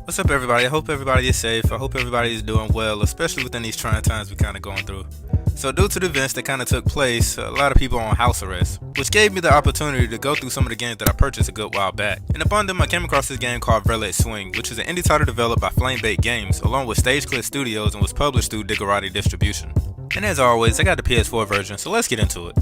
What's up, everybody? I hope everybody is safe. I hope everybody is doing well, especially within these trying times we're kind of going through. So due to the events that kind of took place, a lot of people are on house arrest, which gave me the opportunity to go through some of the games that I purchased a good while back. And upon them, I came across this game called Verlet Swing, which is an indie title developed by Flamebait Games, along with Stage Clip Studios, and was published through Diggerati Distribution. And as always, I got the PS4 version, so let's get into it.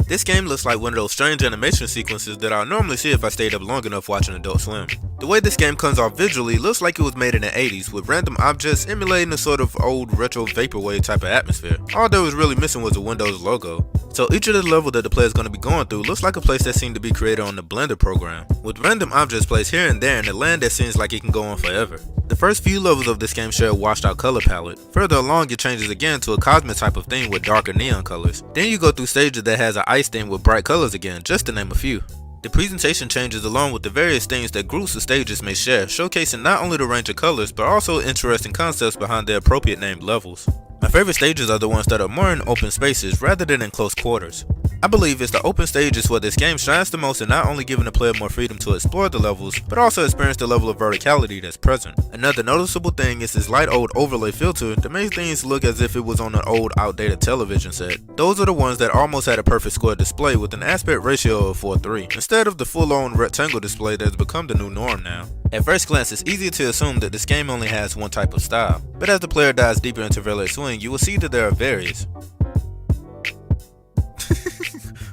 This game looks like one of those strange animation sequences that I'll normally see if I stayed up long enough watching Adult Swim. The way this game comes off visually looks like it was made in the 80s, with random objects emulating a sort of old retro vaporwave type of atmosphere. All that was really missing was the Windows logo. So each of the levels that the player is going to be going through looks like a place that seemed to be created on the Blender program, with random objects placed here and there in a land that seems like it can go on forever. The first few levels of this game share a washed out color palette. Further along, it changes again to a cosmic type of theme with darker neon colors. Then you go through stages that has an ice theme with bright colors again, just to name a few. The presentation changes along with the various themes that groups of stages may share, showcasing not only the range of colors, but also interesting concepts behind the appropriate named levels. My favorite stages are the ones that are more in open spaces rather than in close quarters. I believe it's the open stages where this game shines the most in not only giving the player more freedom to explore the levels, but also experience the level of verticality that's present. Another noticeable thing is this light old overlay filter that makes things look as if it was on an old outdated television set. Those are the ones that almost had a perfect square display with an aspect ratio of 4:3, instead of the full-on rectangle display that has become the new norm now. At first glance, it's easy to assume that this game only has one type of style, but as the player dives deeper into Verlet Swing, you will see that there are various.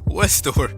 What store?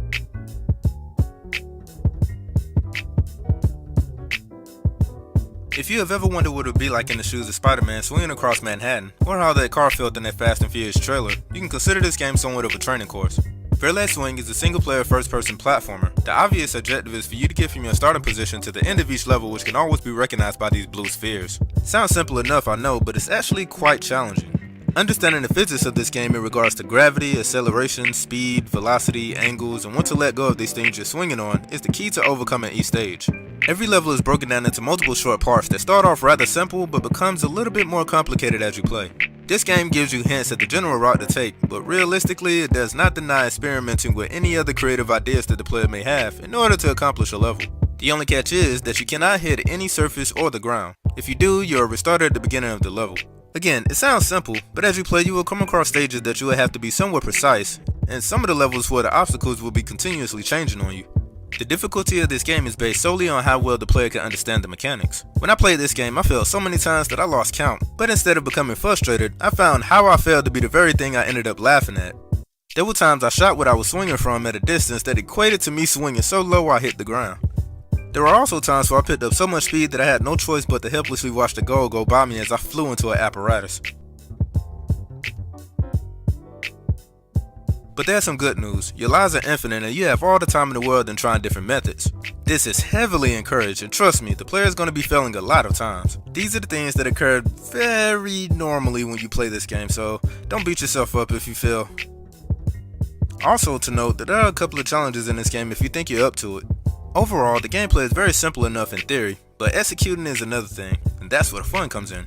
If you have ever wondered what it would be like in the shoes of Spider-Man swinging across Manhattan, or how that car felt in that Fast and Furious trailer, you can consider this game somewhat of a training course. Verlet Swing is a single-player first-person platformer. The obvious objective is for you to get from your starting position to the end of each level, which can always be recognized by these blue spheres. Sounds simple enough, I know, but it's actually quite challenging. Understanding the physics of this game in regards to gravity, acceleration, speed, velocity, angles, and when to let go of these things you're swinging on is the key to overcoming each stage. Every level is broken down into multiple short parts that start off rather simple but becomes a little bit more complicated as you play. This game gives you hints at the general route to take, but realistically it does not deny experimenting with any other creative ideas that the player may have in order to accomplish a level. The only catch is that you cannot hit any surface or the ground. If you do, you are restarted at the beginning of the level. Again, it sounds simple, but as you play you will come across stages that you will have to be somewhat precise, and some of the levels where the obstacles will be continuously changing on you. The difficulty of this game is based solely on how well the player can understand the mechanics. When I played this game, I failed so many times that I lost count, but instead of becoming frustrated, I found how I failed to be the very thing I ended up laughing at. There were times I shot what I was swinging from at a distance that equated to me swinging so low I hit the ground. There were also times where I picked up so much speed that I had no choice but to helplessly watch the goal go by me as I flew into an apparatus. But there's some good news. Your lives are infinite and you have all the time in the world in trying different methods. This is heavily encouraged, and trust me, the player is going to be failing a lot of times. These are the things that occur very normally when you play this game, so don't beat yourself up if you fail. Also to note that there are a couple of challenges in this game if you think you're up to it. Overall, the gameplay is very simple enough in theory, but executing is another thing, and that's where the fun comes in.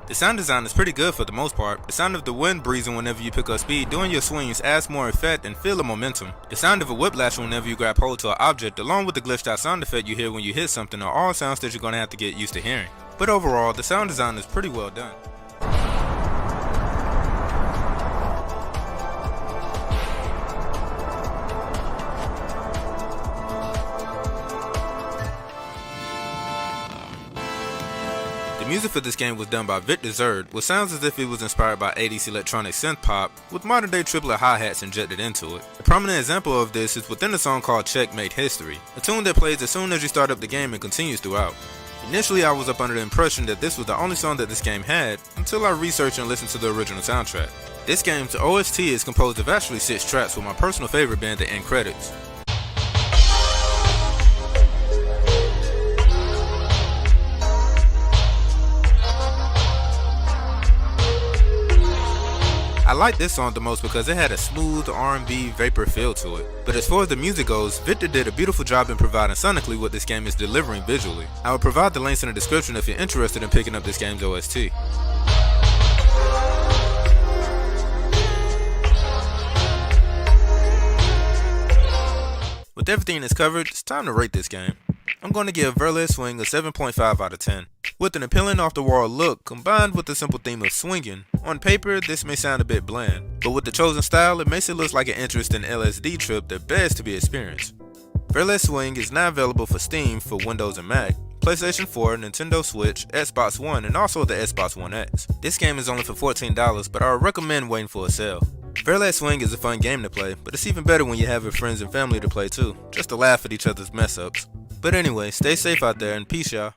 The sound design is pretty good for the most part. The sound of the wind breezing whenever you pick up speed during your swings adds more effect and feel of momentum. The sound of a whiplash whenever you grab hold to an object, along with the glitched out sound effect you hear when you hit something, are all sounds that you're going to have to get used to hearing. But overall, the sound design is pretty well done. The music for this game was done by dyxnt, which sounds as if it was inspired by 80s electronic synth pop, with modern day triplet hi-hats injected into it. A prominent example of this is within a song called Checkmate History, a tune that plays as soon as you start up the game and continues throughout. Initially I was up under the impression that this was the only song that this game had, until I researched and listened to the original soundtrack. This game's OST is composed of actually 6 tracks, with my personal favorite being the end credits. I liked this song the most because it had a smooth R&B vapor feel to it. But as far as the music goes, Victor did a beautiful job in providing sonically what this game is delivering visually. I will provide the links in the description if you're interested in picking up this game's OST. With everything that's covered, it's time to rate this game. I'm going to give Verlet Swing a 7.5 out of 10. With an appealing off-the-wall look combined with the simple theme of swinging, on paper this may sound a bit bland, but with the chosen style it makes it look like an interesting LSD trip that begs to be experienced. Verlet Swing is now available for Steam for Windows and Mac, PlayStation 4, Nintendo Switch, Xbox One, and also the Xbox One X. This game is only for $14, but I would recommend waiting for a sale. Verlet Swing is a fun game to play, but it's even better when you have your friends and family to play too, just to laugh at each other's mess ups. But anyway, stay safe out there and peace y'all.